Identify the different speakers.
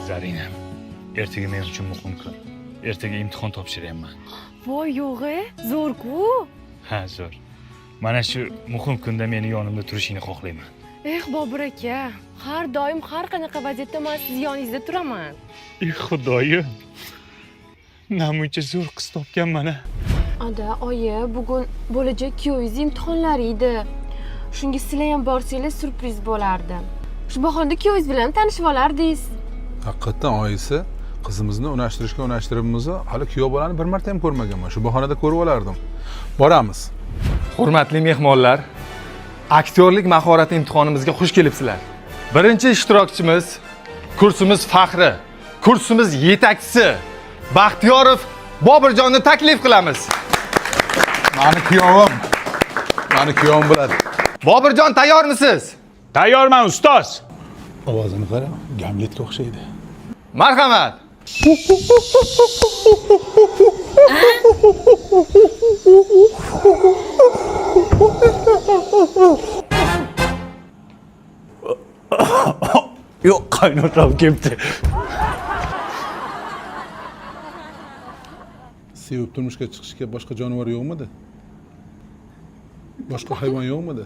Speaker 1: Zarina, ertaga men uchun muhim kun. Ertaga imtihon topshiryapman.
Speaker 2: Voy yo'g'e, zo'r-ku.
Speaker 1: Ha, zo'r. Mana shu muhim kunda meni yonimda turishingni xohlayman.
Speaker 2: Bobur aka, har doim har qanaqa vaziyatda men siz yoningizda turaman.
Speaker 1: Xudoyim. Namuncha zo'r qiz topganman a.
Speaker 2: Ada, oyi, bugun bo'lajak kuyovingiz imtihonlari edi. Shunga sizlar ham borsangiz surpriz bo'lardi. Shu bahonda kuyovingiz bilan tanishib olardingiz.
Speaker 3: Haqiqatan oyisi qizimizni unashtiribmiz. Hali kuyov bolani bir marta ham ko'rmaganman. Shu bahonada ko'rib olardim. Boramiz.
Speaker 4: Hurmatli mehmonlar, aktyorlik mahorati imtihonimizga xush kelibsizlar. Birinchi ishtirokchimiz kursimiz faxri, kursimiz yetakchisi Baxtiyorov Bobirjonni taklif qilamiz.
Speaker 3: Mani kuyovim bo'ladi.
Speaker 4: Bobirjon, tayyormisiz?
Speaker 1: Tayyorman ustoz.
Speaker 3: Ovozini qara, Gamletga o'xshaydi.
Speaker 4: Marhamat.
Speaker 1: Yo'q, qaynotam kelibdi.
Speaker 3: Sevib turmushga chiqishga boshqa jonivor yo'qmidi? Boshqa hayvon yo'qmidi?